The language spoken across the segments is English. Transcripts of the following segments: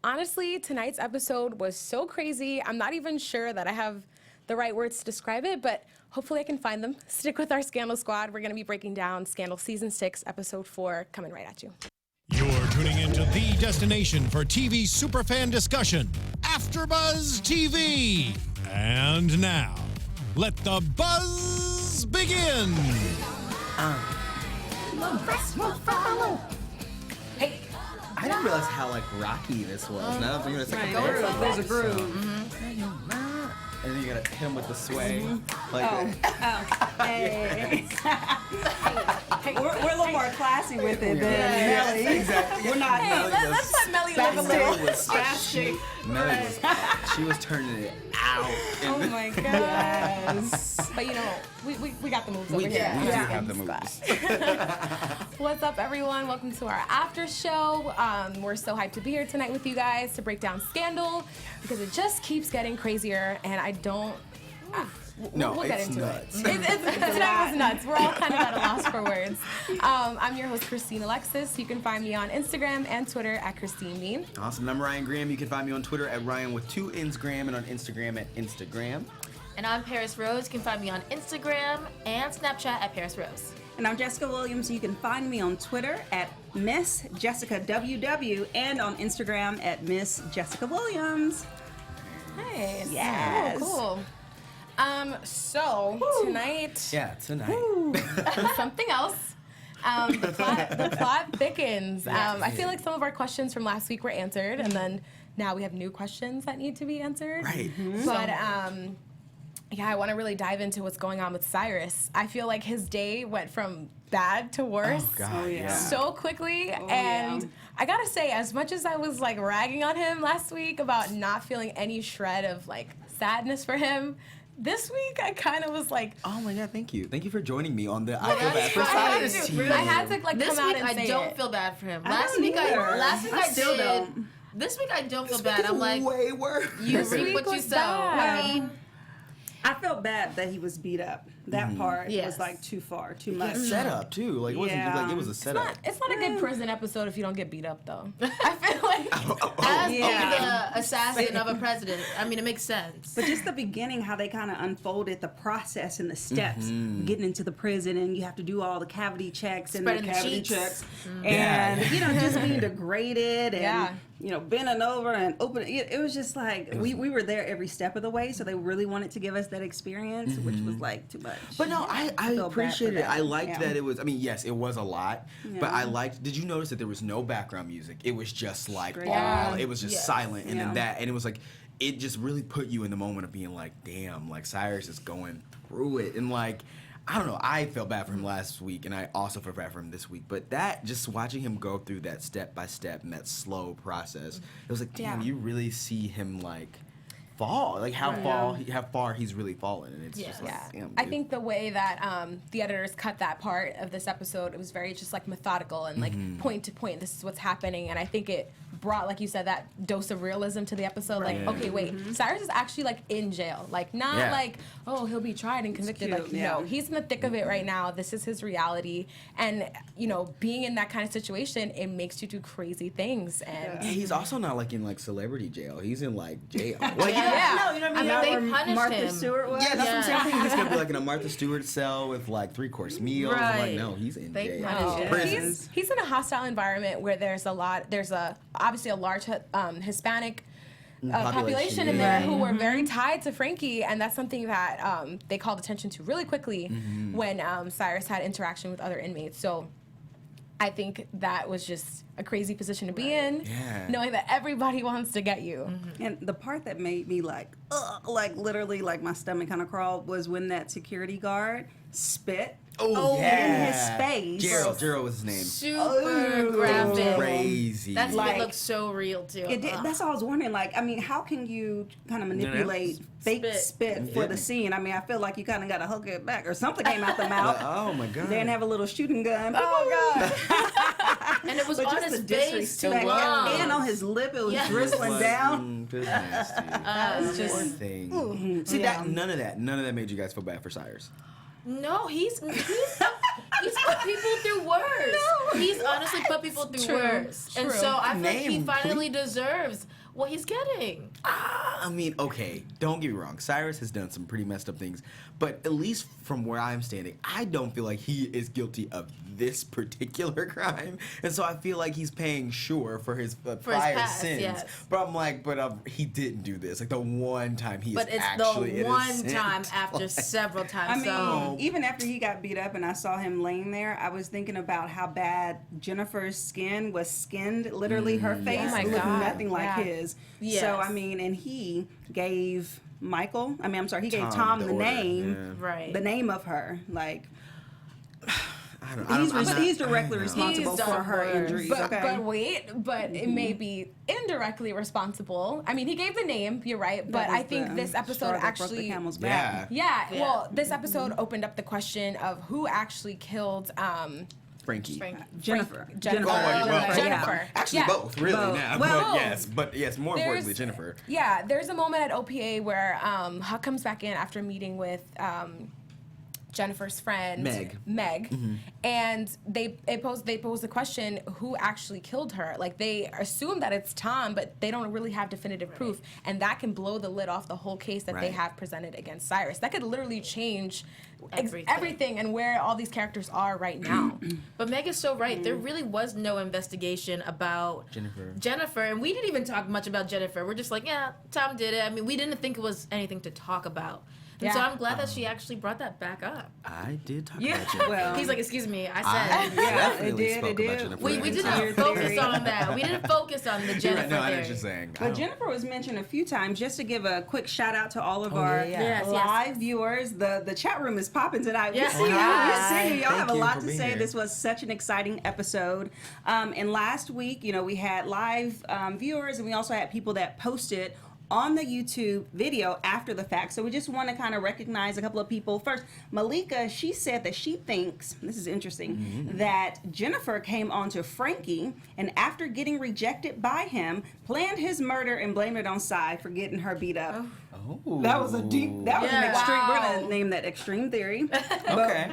Honestly, tonight's episode was so crazy. I'm not even sure that I have the right words to describe it, but hopefully I can find them. Stick with our Scandal Squad. We're going to be breaking down Scandal Season 6, Episode 4, coming right at you. You're tuning into the destination for TV superfan discussion, AFTERBUZZ TV. And now, let the buzz begin. Hey, I didn't realize how rocky this was. Now I'm thinking it's like There's a groove. And then you gotta hit him with the sway. Hey. We're a little more classy with it than Melly. Exactly. We're not. hey, let's let Melly live a little. She was turning it out. Oh my gosh. But you know, we got the moves over We do here. have the moves. What's up, everyone? Welcome to our after show. We're so hyped to be here tonight with you guys to break down Scandal because it just keeps getting crazier, and I don't. We'll get into nuts. it. Tonight was nuts. We're all kind of at a loss for words. I'm your host, Christine Alexis. You can find me on Instagram and Twitter at Christine Mean. Awesome. I'm Ryann Graham. You can find me on Twitter at Ryan with 2 N's Graham and on Instagram at Instagram. And I'm Parris Rose. You can find me on Instagram and Snapchat at Parris Rose. And I'm Jessica Williams. You can find me on Twitter at Miss Jessica WW and on Instagram at Miss Jessica Williams. Nice. Yes. Cool. So tonight. Yeah, tonight. Something else. The plot thickens. I feel like some of our questions from last week were answered, and then now we have new questions that need to be answered. Right. But yeah, I want to really dive into what's going on with Cyrus. I feel like his day went from bad to worse so quickly, and I gotta say, as much as I was ragging on him last week about not feeling any shred of sadness for him, this week I kind of was like, oh my God, thank you. Thank you for joining me on the I Feel Bad for Cyrus team. I had to This come out week and I say don't it. feel bad for him. I Last don't week either. I still did. don't. This week I don't feel This bad. week I'm is like, way worse. you This reap week what you was sow. bad. I mean, I felt bad that he was beat up. That part Yes. was too far, too Yeah, much. set up too. It wasn't Yeah. it was a setup. It's not a good prison episode if you don't get beat up, though. I feel like as Yeah. the assassin of a president, I mean, it makes sense. But just the beginning, how they kind of unfolded the process and the steps, getting into the prison, and you have to do all the cavity checks and Spreading the the cavity sheets. checks, Yeah. and just being degraded and Yeah. bending over and opening. It was just we were there every step of the way, so they really wanted to give us that experience, which was too much. But no, I feel bad for appreciated it. that. I liked Yeah. that it was. I mean, yes, it was a lot, but Yeah. I liked. Did you notice that there was no background music? It was just Straight all. up. It was just Yes. silent, and Yeah. then that, and it was it just really put you in the moment of being damn, Cyrus is going through it, and I don't know. I felt bad for him last week, and I also felt bad for him this week. But that, just watching him go through that step by step and that slow process, it was damn, you really see him fall, how far he's really fallen, and it's just damn, I dude. think the way that the editors cut that part of this episode, it was very just methodical and point to point. This is what's happening, and I think it brought, like you said, that dose of realism to the episode. Okay, wait, Cyrus is actually in jail, not oh, he'll be tried and convicted. No, he's in the thick of it right now. This is his reality, and being in that kind of situation, it makes you do crazy things. And he's also not in celebrity jail. He's in jail. yeah. No, you know what I mean? They punished Martha him. Stewart was. Yeah, that's what I'm saying. I think he's gonna be in a Martha Stewart cell with 3-course meals. Right. No, he's in They jail. punished him. Prison. He's in a hostile environment where there's obviously a large Hispanic population in there who were very tied to Frankie, and that's something that they called attention to really quickly when Cyrus had interaction with other inmates. So I think that was just a crazy position to be in, knowing that everybody wants to get you. And the part that made me literally my stomach kind of crawled was when that security guard spit Oh, in yeah. his face. Gerald was his name. Super graphic. Crazy. That spit looks so real too. It did, that's all I was wondering. how can you kind of manipulate fake spit for the scene? I mean, I feel like you kind of got to hook it back, or something came out the mouth. Oh my God. Then have a little shooting gun. Oh God! And it was But on just his the face too disrespect, long. and on his lip, it was drizzling down. It was nasty. It's just Poor thing. See, none of that made you guys feel bad for Cyrus. No, he's He's put people through worse. No. He's honestly put people through worse. And so I feel like he finally deserves what he's getting. I mean, okay, don't get me wrong. Cyrus has done some pretty messed up things, but at least from where I'm standing, I don't feel like he is guilty of this particular crime. And so I feel like he's paying for his prior past, sins. yes. But I'm like, he didn't do this. Like the one time he but is it's actually the one innocent. time after several times. I mean, even after he got beat up and I saw him laying there, I was thinking about how bad Jennifer's skin was skinned. Literally, her face looked nothing like his. Yes. So, I mean, and he gave he gave Tom the name, the name of her. Like, he's directly responsible for her injuries. But it may be indirectly responsible. I mean, he gave the name, you're right, but I think this episode actually... Well, this episode opened up the question of who actually killed... Frankie. Jennifer. Actually, both, really, now. But yes, more importantly, Jennifer. Yeah, there's a moment at OPA where Huck comes back in after meeting with Jennifer's friend Meg, and they pose the question, who actually killed her? Like, they assume that it's Tom, but they don't really have definitive proof, and that can blow the lid off the whole case that they have presented against Cyrus. That could literally change everything and where all these characters are right now. But Meg is so right. There really was no investigation about Jennifer, and we didn't even talk much about Jennifer. We're just like, yeah, Tom did it. I mean, we didn't think it was anything to talk about. And so I'm glad that she actually brought that back up. I did talk about Jennifer. Well, he's like, excuse me, I said it did. We didn't focus on that. We didn't focus on the Jennifer No, I know what you're saying. But Jennifer was mentioned a few times. Just to give a quick shout out to all of our live viewers. The chat room is popping tonight. Yes. We see you. Y'all have a lot to say. This was such an exciting episode. And last week, we had live viewers, and we also had people that posted on the YouTube video after the fact. So we just want to kind of recognize a couple of people. First, Malika, she said that she thinks, this is interesting, that Jennifer came on to Frankie and after getting rejected by him, planned his murder and blamed it on Cy for getting her beat up. Oh. That was an extreme, we're going to name that extreme theory. But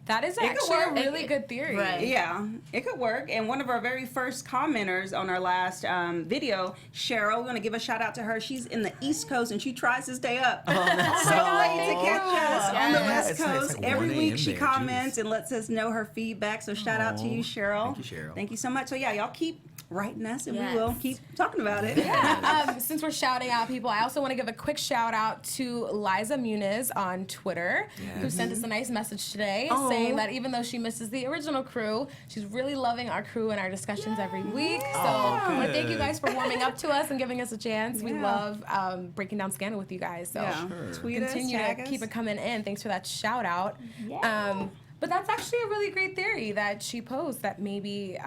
that is actually a really good theory. Right. Yeah, it could work. And one of our very first commenters on our last video, Cheryl, we're going to give a shout out to her. She's in the East Coast and she tries to stay up. So late to catch us on the West Coast. It's like Every 1 week a.m. she there, comments and lets us know her feedback. So shout out to you, Cheryl. Thank you, Cheryl. Thank you so much. So yeah, y'all keep writing us and we will keep talking about it. Since we're shouting out people, I also want to give a quick shout out to Liza Muniz on Twitter, who sent us a nice message today saying that even though she misses the original crew, she's really loving our crew and our discussions every week. So I want to thank you guys for warming up to us and giving us a chance. We love breaking down Scandal with you guys. So Tweet us, continue to tag us. keep it coming in. Thanks for that shout out. But that's actually a really great theory that she posed, that maybe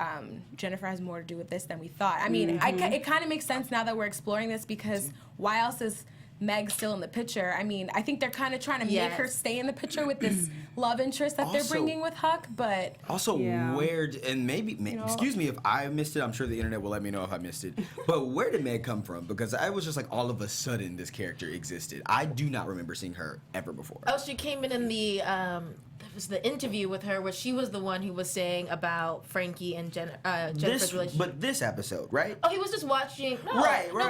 Jennifer has more to do with this than we thought. I mean, it kind of makes sense now that we're exploring this, because why else is Meg still in the picture? I mean, I think they're kind of trying to make her stay in the picture with this love interest that they're bringing with Huck, but... Also, where, and maybe, excuse me if I missed it, I'm sure the internet will let me know if I missed it, but where did Meg come from? Because I was just like, all of a sudden, this character existed. I do not remember seeing her ever before. Oh, she came in the... it was the interview with her where she was the one who was saying about Frankie and Jennifer's relationship. But this episode, right? Oh, he was just watching. No, Right. No,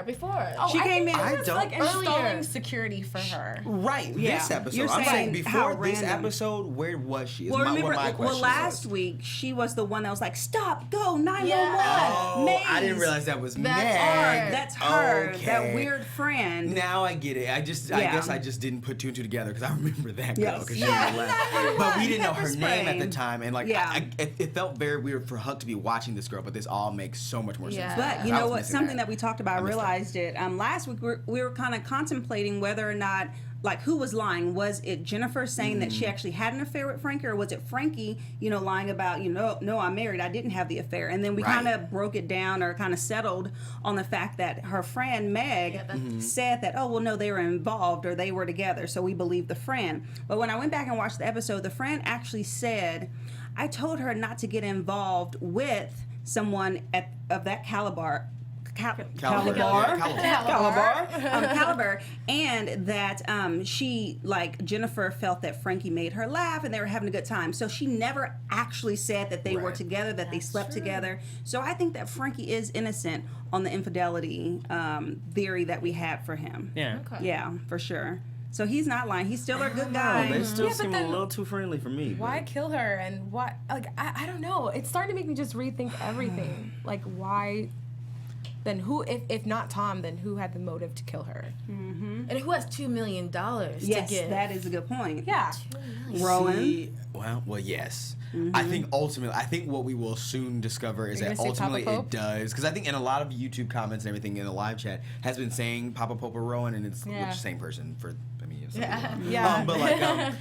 before. Oh, She came in. I was like installing earlier. security for her. Right, this episode. You're I'm saying saying how before this random. episode, where was she? Well, remember, my question last was. week she was the one that was like, "Stop, go 911." Oh, Maze. I didn't realize that was That's Meg. her. That's her. Okay. That weird friend. Now I get it. I guess I just didn't put two and two together because I remember that girl. Yes. She was last. But we didn't know her Pepper name at spray. the time, and like it felt very weird for Huck to be watching this girl. But this all makes so much more sense. But you I know was what? missing Something that we talked about, I missed realized it. Last week we were kind of contemplating whether or not, like, who was lying. Was it Jennifer saying that she actually had an affair with Frankie, or was it Frankie, lying about, no, I'm married, I didn't have the affair. And then we kind of broke it down, or kind of settled on the fact that her friend Meg said that, oh, well, no, they were involved or they were together, so we believe the friend. But when I went back and watched the episode, the friend actually said, I told her not to get involved with someone of that caliber Caliber, and that she, like, Jennifer felt that Frankie made her laugh and they were having a good time. So she never actually said that they were together, that they slept together. So I think that Frankie is innocent on the infidelity theory that we had for him. Yeah. Okay. Yeah, for sure. So he's not lying. He's still a good guy. They still but seem then a little too friendly for me. Why kill her and why? Like, I don't know. It's starting to make me just rethink everything. Like, why? Then who, if not Tom, then who had the motive to kill her? And who has $2 million Yes, to give? that is a good point. Yeah. Rowan. Well, yes. I think ultimately, I think what we will soon discover is You're that gonna say ultimately Papa it Pope? does, because I think in a lot of YouTube comments and everything in the live chat has been saying Papa Pope or Rowan, and it's Yeah. the same person for. I mean, it's Yeah. but like,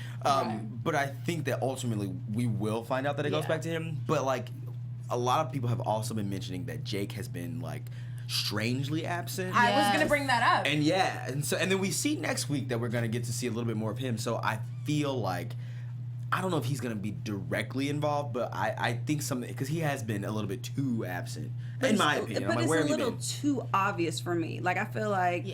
but I think that ultimately we will find out that it goes back to him. But like, a lot of people have also been mentioning that Jake has been like strangely absent. I was gonna bring that up. And and then we see next week that we're gonna get to see a little bit more of him. So I feel like, I don't know if he's gonna be directly involved, but I think something, because he has been a little bit too absent, in my opinion. But I'm like, it's where a have you little been? too obvious for me. Like, I feel like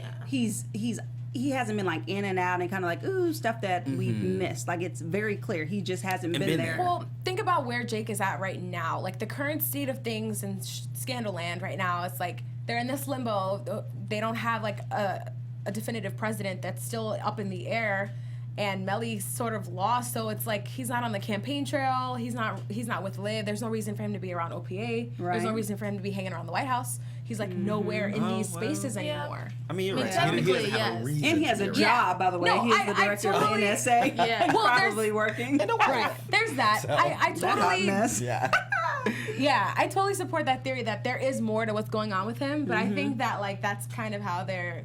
he hasn't been like in and out and kind of like, ooh, stuff that we've missed. Like, it's very clear he just hasn't been there. Well, think about where Jake is at right now. Like, the current state of things in Scandal Land right now, it's like they're in this limbo. They don't have like a definitive president. That's still up in the air. And Melly's sort of lost, so it's like he's not on the campaign trail. He's not with Liv. There's no reason for him to be around OPA. There's no reason for him to be hanging around the White House. He's like nowhere in these spaces anymore. I mean, you're right. technically, He doesn't have a yes. reason And he has to a be job, by the way. No, He's the director of the NSA. Yeah. Well, Probably working. Right. There's that. I That hot totally. mess. Yeah. Yeah, I totally support that theory that there is more to what's going on with him. But I think that like that's kind of how they're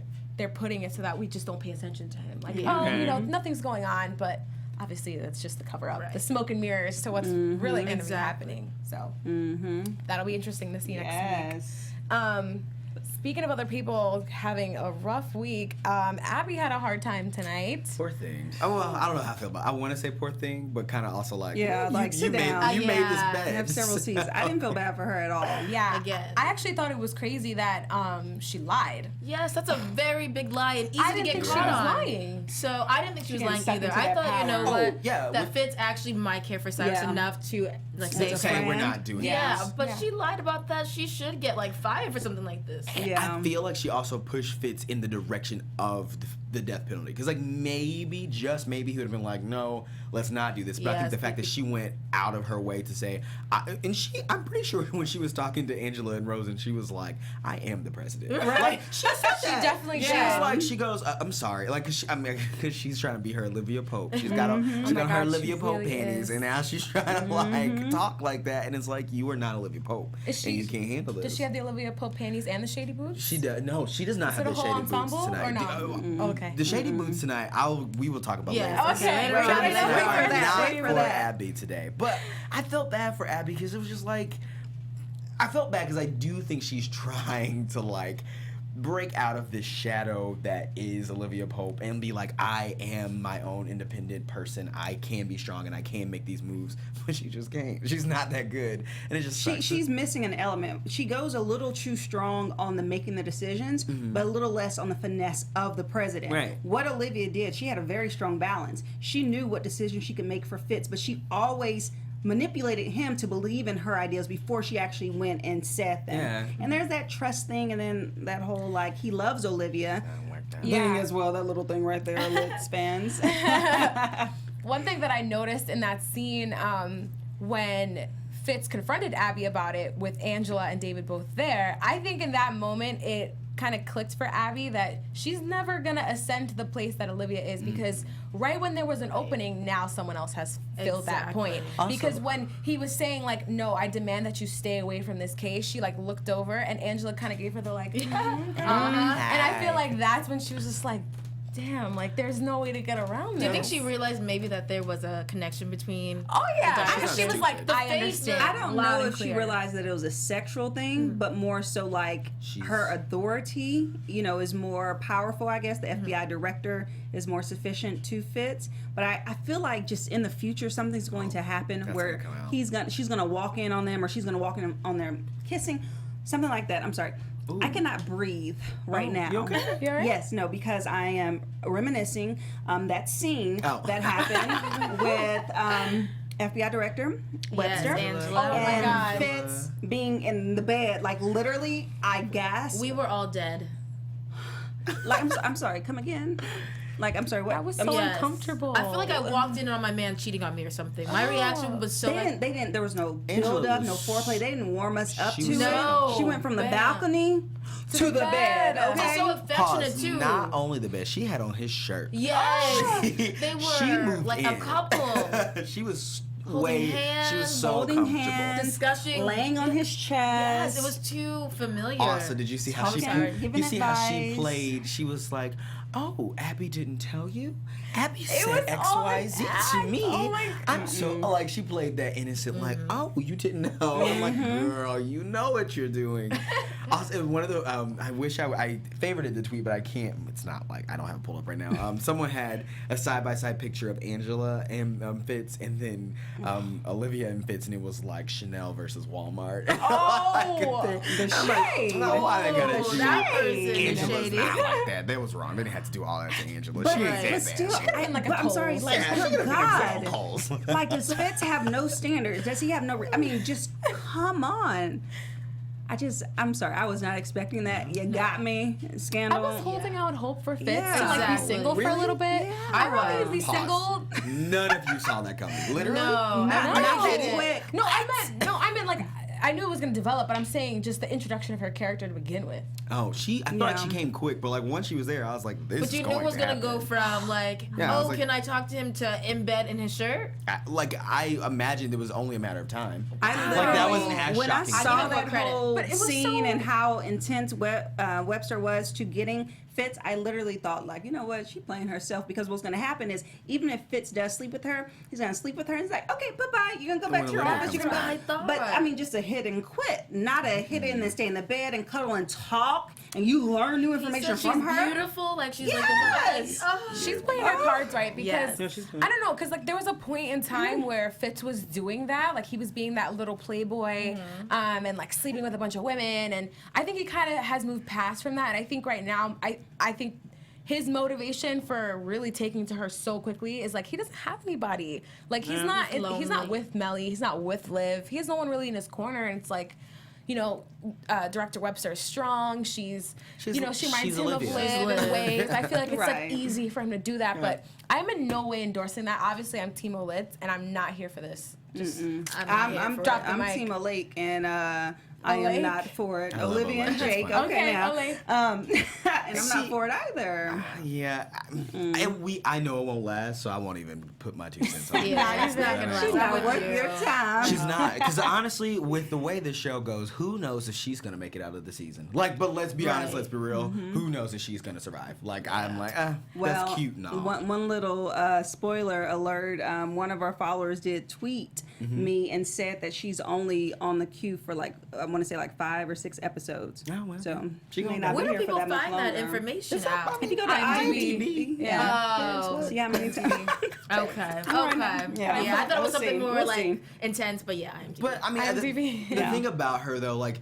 putting it so that we just don't pay attention to him. Like, oh, you know, nothing's going on, but obviously that's just the cover up, the smoke and mirrors to what's really going to be happening. So that'll be interesting to see next week. Speaking of other people having a rough week, Abby had a hard time tonight. Poor thing. Oh, well, I don't know how I feel about it. I want to say poor thing, but kind of also like, Yeah, like, sit made, down. you made this Yeah. bed. I have several seasons. I didn't feel bad for her at all. Yeah, Again. I actually thought it was crazy that she lied. Yes, that's a very big lie and easy I to didn't get think she caught was on. lying. So I didn't think she was getting lying sucked either. into I that thought, you know power. what, yeah, that with- Fitz actually might care for Cyrus Yeah. enough to like As say a Say friend. we're not doing Yeah, this. but she lied about that. She should get like fired for something like this. Yeah. I feel like she also pushed Fitz in the direction of the death penalty. Because, like, maybe, just maybe, he would have been like, no, let's not do this. But I think Yes, the fact that she went out of her way to say, I'm pretty sure when she was talking to Angela and Rosen, she was like, I am the president. Right. Like, she said She that. definitely She did. was like, she goes, I'm sorry. Like, because she's trying to be her Olivia Pope. She's got, she's got her God, Olivia she Pope really panties. is. And now she's trying to, like, talk like that. And it's like, you are not Olivia Pope. Is she- and you can't handle this. Does she have the Olivia Pope panties and the shady boots? She does. No, she does not Is have it a the whole shady boots ensemble tonight. or not? Okay. The shady boots tonight, we will talk about Yeah. later. Okay. Right. Right. Shady Right. boots Right. are not Wait for for that. Abby today. But I felt bad for Abby because it was just like, I felt bad because I do think she's trying to like break out of this shadow that is Olivia Pope and be like, I am my own independent person. I can be strong and I can make these moves. But she just can't. She's not that good. And it just sucks. She's missing an element. She goes a little too strong on the making the decisions, but a little less on the finesse of the president. Right. What Olivia did, she had a very strong balance. She knew what decisions she could make for Fitz, but she always manipulated him to believe in her ideas before she actually went and said them. Yeah. And there's that trust thing, and then that whole like he loves Olivia Yeah. thing as well. That little thing right there, lit spans. One thing that I noticed in that scene when Fitz confronted Abby about it with Angela and David both there, I think in that moment it kind of clicked for Abby that she's never going to ascend to the place that Olivia is because right when there was an opening, now someone else has filled that point. Because when he was saying like, no, I demand that you stay away from this case, she like looked over and Angela kind of gave her the like, and I feel like that's when she was just like, damn, like there's no way to get around this. Do you think she realized maybe that there was a connection between? Oh yeah, the I mean, she was doctors? like, The I face understand. looked I don't loud know and if she clear. realized that it was a sexual thing, but more so like her authority, you know, is more powerful, I guess. The FBI director is more sufficient to Fitz. But I feel like just in the future something's going to happen where gonna come out. she's gonna walk in on them or she's gonna walk in on them kissing. Something like that. I'm sorry. I cannot breathe right now. You okay? You all right? Yes, no, because I am reminiscing that scene that happened with FBI Director Webster Angela. Oh my God. Fitz being in the bed. Like literally, I gasped. We were all dead. Like I'm sorry. Come again. Like I'm sorry. What? That was so uncomfortable. I feel like I walked in on my man cheating on me or something. My reaction was so. They didn't. There was no build up, no foreplay. They didn't warm us up to No. it. She went from the Bam. balcony to the bed. She's Okay. so affectionate too. Not only the bed, she had on his shirt. Yes, they She were moved like in. a couple. She was Holding she was hands, so Holding comfortable. hands, Discussing, laying on his chest. Yes, it was too familiar. Also, did you see how Talking, giving you see how she advice. played? She was like, "Oh, Abby didn't tell you. Abby said was X, all Y, an Z to act. me. Oh my I'm so like she played that innocent, like, oh, you didn't know. I'm like, girl, you know what you're doing. Also, one of the I wish I favorited the tweet, but I can't. It's not like I don't have it pulled up right now. Someone had a side-by-side picture of Angela and Fitz, and then Olivia and Fitz, and it was like Chanel versus Walmart. Oh, The I'm like, shade. no, why they gotta Oh, do that person is Angela's shady. not like that. That was wrong. They didn't have to do all that to Angela. But, She ain't but that still, bad. like a but I'm sorry, Kohl's. like, Yeah, she good could've been God. a Kohl's. Like, does Fitz have no standards? Does he have no? I mean, just come on. I'm sorry, I was not expecting that. You got me, I Scandal. was holding out hope for Fitz Yeah. to like be Exactly. single for a Really? little bit. Yeah. I wanted I to be Pause. single. None of you saw that coming. Literally. No, Not I that didn't. quick. No, I meant like I knew it was gonna develop, but I'm saying just the introduction of her character to begin with. Oh, I felt like she Yeah. came quick, but like once she was there, I was like, this But is you knew going it was to gonna happen. go from like, Yeah, I was like- can I talk to him to in bed in his shirt? I imagined it was only a matter of time. I Like, that literally, wasn't as when I shocking. saw I give her that credit. whole But it was scene so- and how intense Webster was to getting Fitz, I literally thought, like, you know what, she's playing herself, because what's going to happen is, even if Fitz does sleep with her, he's going to sleep with her, and he's like, okay, bye-bye, you're going to go back to your Olivia office, you're comes going back. to. But, I mean, just a hit and quit, not a hit in and stay in the bed and cuddle and talk, and you learn new information So from she's her. beautiful, like she's Yes! like, She's playing her cards right because Yes. Yeah, she's good. I don't know, because like there was a point in time where Fitz was doing that, like he was being that little playboy, and like sleeping with a bunch of women, and I think he kind of has moved past from that. And I think right now, I think his motivation for really taking to her so quickly is like he doesn't have anybody. Like he's not lonely. with Melly, he's not with Liv, he has no one really in his corner, and it's like, you know, Director Webster is strong. She's you know, she reminds she's him Olivia. of Liv in ways. I feel like it's Right. like easy for him to do that, but I'm in no way endorsing that. Obviously, I'm Team Olid, and I'm not here for this. Just I'm Drop the mic. Team Lake, and I am Olake? not for it. I love Olivia and Olake. That's Jake, fine. okay Okay, now. Olake. And I'm not for it either. Yeah, and I know it won't last, so I won't even put my 2 cents on it. yeah, she's not gonna She's last. not I'm with worth you. your time. She's not, because honestly, with the way this show goes, who knows if she's gonna make it out of the season? Like, but let's be honest, let's be real. Who knows if she's gonna survive? Like, I'm like, Well, that's cute and all. one little spoiler alert. One of our followers did tweet me and said that she's only on the queue for like, I want to say like 5 or 6 episodes. Oh, well. So She may gonna not go. be Where do here for people that much find that longer. information out? If you go to IMDb. IMDb, Yeah. See how many times. Okay. Yeah. Yeah, I thought it was We'll something see. more We'll like see. intense, but yeah, I'm But I mean, IMDb. the Yeah. thing about her though, like,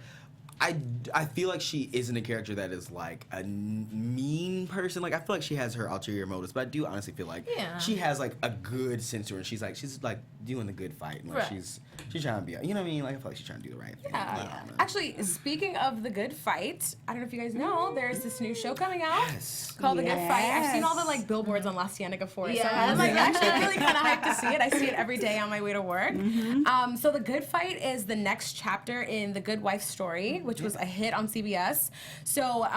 I feel like she isn't a character that is like a mean person. Like, I feel like she has her ulterior motives, but I do honestly feel like Yeah. she has like a good sense to her. And she's like doing the good fight. And, like, Right. she's trying to be, you know what I mean? Like, I feel like she's trying to do the right thing. I don't know. Actually, speaking of the good fight, I don't know if you guys know, there's this new show coming out Yes. called The Good Fight. I've seen all the Yes. like billboards on La Cienega for it, so Yes. I'm like actually really kind of hyped to see it. I see it every day on my way to work. So The Good Fight is the next chapter in The Good Wife story, which was a hit on CBS. So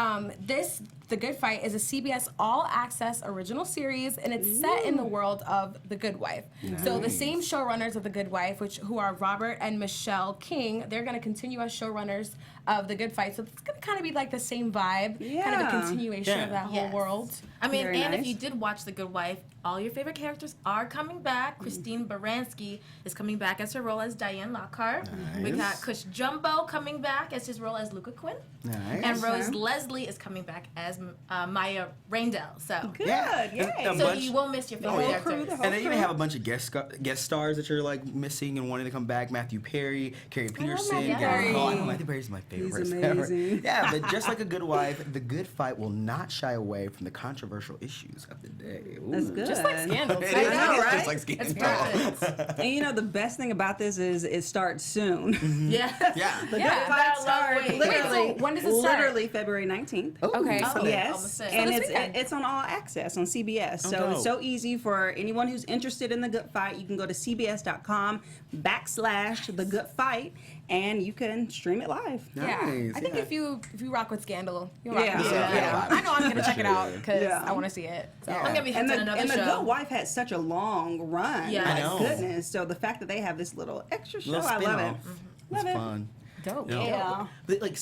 The Good Fight is a CBS all-access original series, and it's set in the world of The Good Wife. So the same showrunners of The Good Wife, who are Robert and Michelle King, they're going to continue as showrunners of The Good Fight. So it's going to kind of be like the same vibe, kind of a Yeah. continuation of that whole Yes. world. I mean, Very and nice. if you did watch The Good Wife, all your favorite characters are coming back. Christine Baranski is coming back as her role as Diane Lockhart. We Nice. got Cush Jumbo coming back as his role as Luca Quinn. Nice. And Rose Leslie is coming back as as Maya Raindell. So Good, And so you won't miss your favorite characters. And then you even have a bunch of guest stars that you're like missing and wanting to come back. Matthew Perry, Carrie Peterson. Matthew Perry. Oh, I know Matthew Perry's my favorite. He's person ever. amazing. Yeah, but just like a good wife, the good fight will not shy away from the controversial issues of the day. Ooh. That's good. Just like Scandal. It I is, know, it is right? just like It's Scandal. perfect. And you know the best thing about this is it starts soon. Yeah. Yeah. The Yeah. good fight starts Wait, literally. so when does it start? Literally February 19th. Okay. Oh, So Yes, almost said. and So this weekend. it's on All Access on CBS. So dope. it's so easy for anyone who's interested in the Good Fight. You can go to cbs.com/The Good Fight, and you can stream it live. Yeah, Nice, I think yeah. if you rock with Scandal, you'll rock Yeah. with Scandal. Yeah. I know I'm gonna check it out because Yeah. I want to see it. So. Yeah. I'm gonna be And hooked on the, another and the show. Good Wife had such a long run. Yeah. My I know. goodness. So the fact that they have this little extra show, Little I love it. spin-off. It's Love it. fun. Dope. Yeah. But like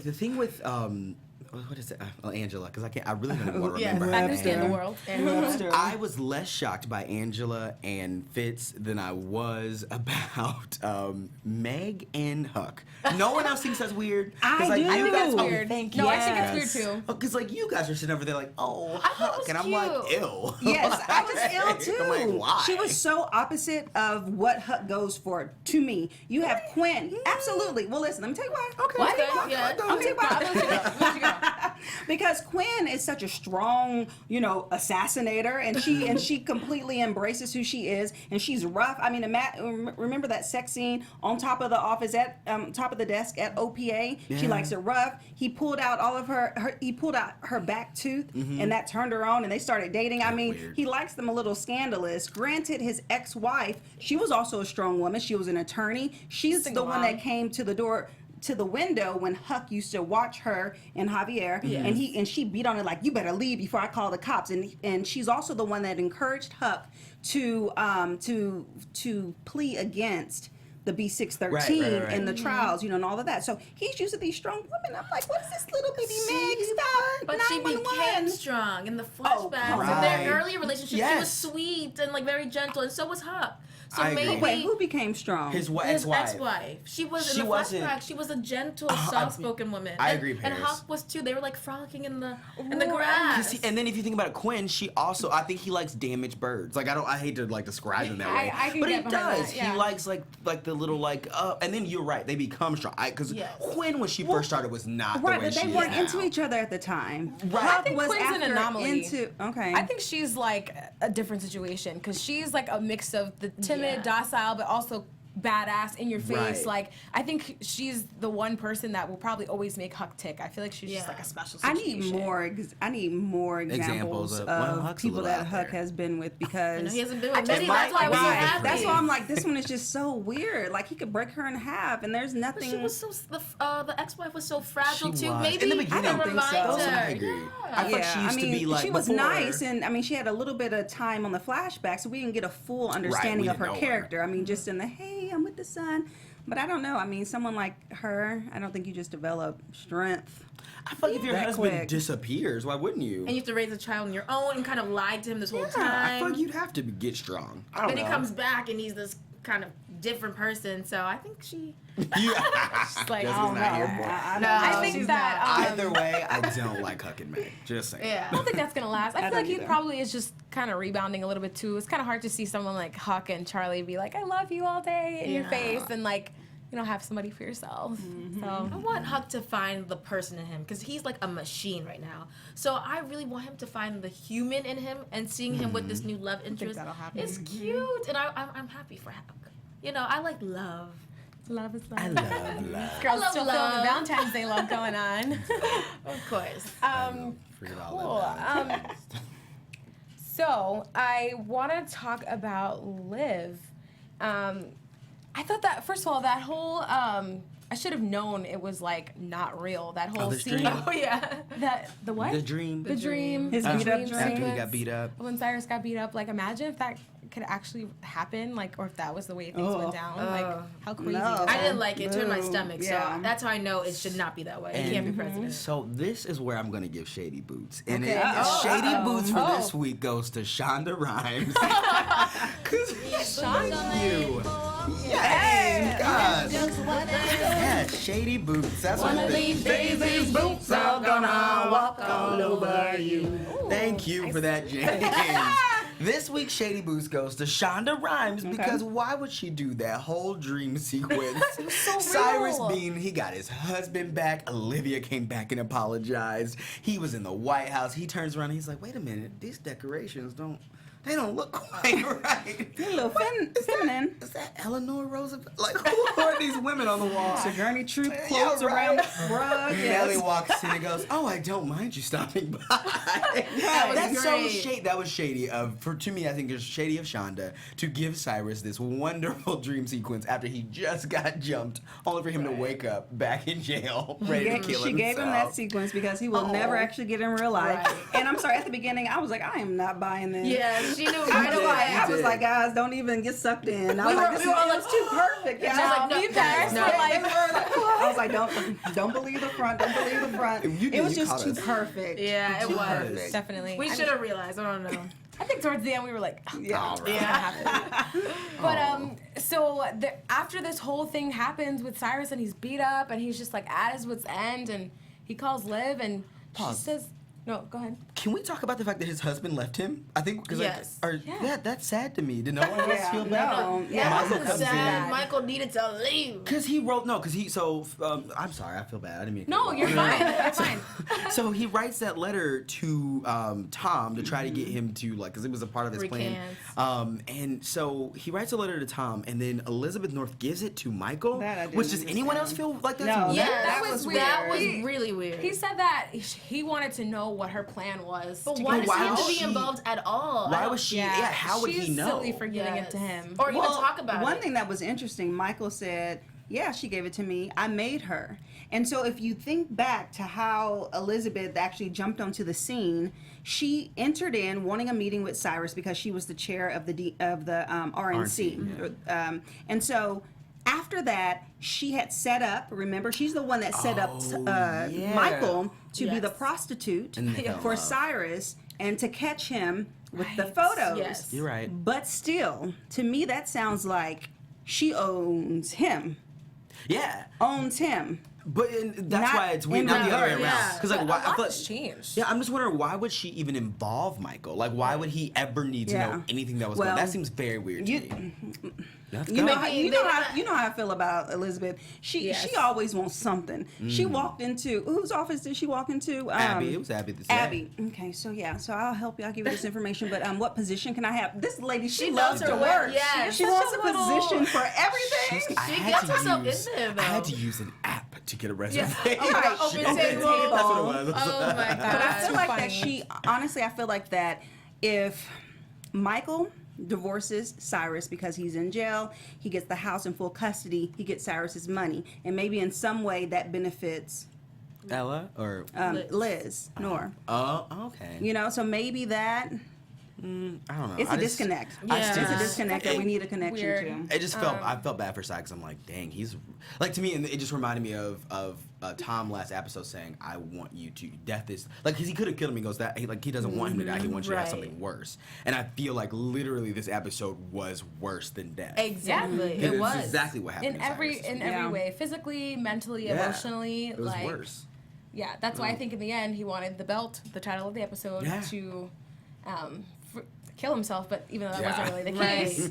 the thing with what is it? Angela, because I really don't want to Yeah, remember. I her understand the name. world. I was less shocked by Angela and Fitz than I was about Meg and Huck. No one else thinks that's weird. 'Cause, I like, do. you I think that's guys- weird. Thank No, you. I think it's weird too. Because like you guys are sitting over there like, oh, I thought it Huck, was and I'm like, cute. ew. Yes, I was ill too. I'm like, why? She was so opposite of what Huck goes for to me. You have Quinn. Absolutely. Well, listen, let me tell you why. Okay. What? okay, Yeah. okay, I'll tell you why. Where'd you go? Because Quinn is such a strong, assassinator, and she completely embraces who she is, and she's rough. I mean, remember that sex scene on top of the office at top of the desk at OPA? She Yeah. likes it rough. He pulled out all of he pulled out her back tooth, and that turned her on, and they started dating. I mean, weird. he likes them a little scandalous. Granted, his ex-wife, she was also a strong woman. She was an attorney. She's Single the one mom. that came to the door. To the window when Huck used to watch her and Javier, and she beat on it like, you better leave before I call the cops. And she's also the one that encouraged Huck to plea against the B613 Right. and the trials, and all of that. So he's using these strong women. I'm like, what's this little bitty Meg? Stop! But she 911. became strong in the flashbacks. come In on. their earlier relationship, she was Yes. sweet and like very gentle, and so was Huck. So I agree. maybe Wait, who became strong? His his ex-wife. ex-wife. She was She in the wasn't- flashback. She was a gentle, soft-spoken woman. I And- agree, And Parris. Huck was too. They were like frolicking in the Cause grass. and then if you think about it, Quinn, she also, I think he likes damaged birds. Like I hate to like describe him that way, I can but he get behind does. that, yeah. He likes like the little and then you're right, they become strong. Because Yes. Quinn, when she first started, was not right, the way but she they is weren't now. into each other at the time. Right. Huck I think was Quinn's an after anomaly. Okay. I think she's like a different situation because she's like a mix of the timid, Yeah. docile, but also badass in your face. Right. Like I think she's the one person that will probably always make Huck tick. I feel like she's just Yeah. like a special I situation. need more examples of- well, of Huck's a people little that out Huck there. has been with I because know he hasn't been with just many. might- That's why I was so might happy. agree. that's why I'm like, this one is just so weird. Like he could break her in half, and there's But nothing. she was so the ex-wife was so fragile She too. was. Maybe In the I beginning, can I don't think remind so. her. I agree. Yeah. I thought she used to be like she was before. nice, and I mean, she had a little bit of time on the flashback, so we didn't get a full understanding we of didn't her know her. character. I mean, just in the hey, I'm with the son. But I don't know. I mean, someone like her, I don't think you just develop strength. I feel like if your that husband quick. disappears, why wouldn't you? And you have to raise a child on your own and kind of lied to him this whole I time. feel like you'd have to get strong. I don't Then know. he comes back and he's this kind of different person. So I think she. You, like, Jessica's I don't not here know. for it. I No, I know. think she's that Either way, I don't like Huck and Meg. Just saying. Yeah. I don't think that's gonna last. I feel don't like he either. probably is just kind of rebounding a little bit too. It's kind of hard to see someone like Huck and Charlie be like, "I love you" all day in your Yeah. face, and like, have somebody for yourself. I So want Huck to find the person in him because he's like a machine right now. So I really want him to find the human in him, and seeing him with this new love interest that'll happen. is cute, and I'm happy for Huck. I like love. love is love. I love love. Girls love still love. feeling the Valentine's Day love going on. Of course. Forget all Cool. that. So I want to talk about Liv. I thought that first of all, that whole I should have known it was like not real. That whole this scene. dream. Oh yeah. That the what? The dream. The dream. His the beat up dream dream. After he sequence. got beat up. When Cyrus got beat up, like imagine if that could actually happen, like, or if that was the way things went down. Like, how crazy. No. was I that? didn't like it. It turned my Boo. stomach. Yeah. So that's how I know it should not be that way. It can't be president. So this is where I'm gonna give Shady Boots, and Okay. Shady Uh-oh. Boots for Oh. this week goes to Shonda Rhimes Thank you. Yes. God. Yeah, shady boots. That's what it is. These boots are gonna walk all over you. Thank you for that, James. This week's Shady Boost goes to Shonda Rhimes because why would she do that whole dream sequence? So Cyrus real. Bean, he got his husband back. Olivia came back and apologized. He was in the White House. He turns around and he's like, wait a minute, these decorations don't look quite right. You're a little feminine. Is that Eleanor Roosevelt? Like, who are these women on the wall? Sojourner Truth clothes around the rug. Nelly walks in and goes, "Oh, I don't mind you stopping by." That's so great. shady. That was shady. To me, I think it's shady of Shonda to give Cyrus this wonderful dream sequence after he just got jumped, only for him to wake up back in jail, ready to kill himself. She gave him that sequence because he will never actually get in real life. Right. And I'm sorry, at the beginning, I was like, I am not buying this. Yeah, she knew right away. I was like, guys, don't even get sucked in. I was like, this is it's too perfect. She was like, no, guys, no. I was like, don't believe the front. Don't believe the front. It was just too perfect. Yeah, it was. perfect. Definitely. We should have realized. I don't know. I think towards the end we were like, Yeah. But so after this whole thing happens with Cyrus and he's beat up and he's just like at his wit's end and he calls Liv and she says, no, go ahead. Can we talk about the fact that his husband left him? I think because Yes. that's sad to me. Did no one else feel bad? No. Yeah, Michael that was comes sad. in. Michael needed to leave. Because he wrote I'm sorry, I feel bad. I didn't mean to No, you're fine. You're fine. So he writes that letter to Tom to try to get him to because it was a part of his plan. And so he writes a letter to Tom, and then Elizabeth North gives it to Michael. That I didn't Which does anyone else understand. feel like that's No. weird? Yeah, That that was was that was weird. really weird. He said that he wanted to know what her plan was. But to why get does he him have out. to be involved at all? Why was she? Yeah, how would he She's know? silly for giving it to him. Or even talk about one it. thing that was interesting, Michael said, yeah, she gave it to me. I made her. And so if you think back to how Elizabeth actually jumped onto the scene, she entered in wanting a meeting with Cyrus because she was the chair of the RNC. And so after that, she had set up, remember, she's the one that set up Michael to be the prostitute And they fell in for love. Cyrus and to catch him with the Right. photos. Yes. You're right. But still, to me, that sounds like she owns him. Yeah. Owns him. But that's Not why it's weird. in Not the other way reverse. around. Yeah. Because like, But why? a I lot feel has changed. Yeah, I'm just wondering why would she even involve Michael? Like, why would he ever need to know anything that was going on? Well, That seems very weird to me. Let's You go. know, Maybe you they know wanna- how you know how I feel about Elizabeth. She Yes. always wants something. She walked into whose office did she walk into? Abby. It was Abby this day. Abby. Okay, so I'll help you. I'll give you this information. But what position can I have? This lady, she loves loves to her work. work. Yeah. she She's wants such a a little- position for everything. I She had gets to herself use- in there, though. I had to use an app to get a resume. Oh, Right. open Open table. table. That's what it was. Oh my god. But I feel too like funny. that she honestly, I feel like that if Michael divorces Cyrus because he's in jail, he gets the house in full custody, he gets Cyrus's money, and maybe in some way that benefits Ella or Liz Nor. oh, okay. You know, so maybe that I don't know. it's I a just- disconnect. Yeah. It's a disconnect that we need a connection Weird. to. It just felt I felt bad for Cy because I'm like, dang, he's like to me, and it just reminded me of Tom last episode saying, "I want you to death is like because he could have killed him. He goes that he doesn't want him to die. He wants you to have Right. something worse." And I feel like literally this episode was worse than death. Exactly. It It was was. exactly what happened in to every Cyrus. in Yeah. every way, physically, mentally, Yeah. emotionally. It was like, worse. Yeah, that's why I think in the end he wanted the belt, the title of the episode, Yeah. to kill himself. But even though that Yeah. wasn't really the Right. case.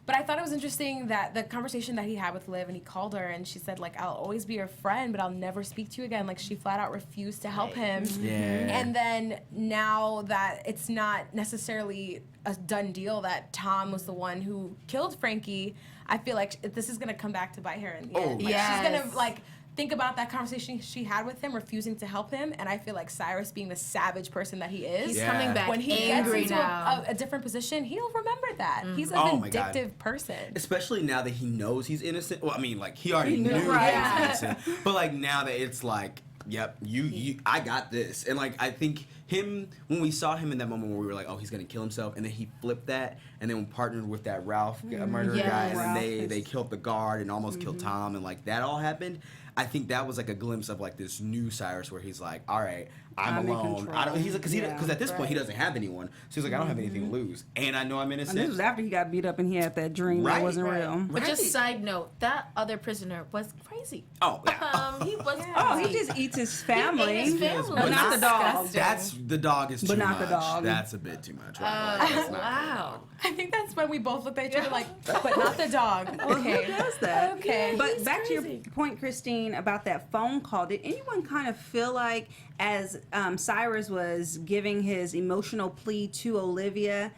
But I thought it was interesting that the conversation that he had with Liv, and he called her, and she said, like, I'll always be your friend, but I'll never speak to you again. Like, she flat out refused to help him. Yeah. And then now that it's not necessarily a done deal that Tom was the one who killed Frankie, I feel like this is going to come back to bite her in the end. Like, yes. she's going to, like, think about that conversation she had with him, refusing to help him, and I feel like Cyrus, being the savage person that he is, He's Yeah. coming back when he angry gets into now. a different position, he'll remember that. He's a Oh my God. vindictive person. Especially now that he knows he's innocent. Well, I mean, like he already knew Right. he was innocent, but like now that it's like, yep, you, I got this, and like I think him when we saw him in that moment where we were like, oh, he's gonna kill himself, and then he flipped that, and then partnered with that Ralph murderer guy, Yes. and then Ralph they killed the guard and almost killed Tom, and like that all happened. I think that was like a glimpse of like this new Cyrus where he's like, all right, I'm alone. Because at this point he doesn't have anyone. So he's like, I don't have anything to lose, and I know I'm innocent. And this was after he got beat up and he had that dream that wasn't real. But just side note, that other prisoner was crazy. Oh, yeah. He was. Oh, he just eats his family. He ate his family. But not the dog. That's the dog is too But much. not the dog. That's a bit too much. Right? Wow. I think that's when we both looked at each other like, but not the dog. Okay. Who does that? Okay. But back to your point, Christine, about that phone call. Did anyone kind of feel like, as Cyrus was giving his emotional plea to Olivia,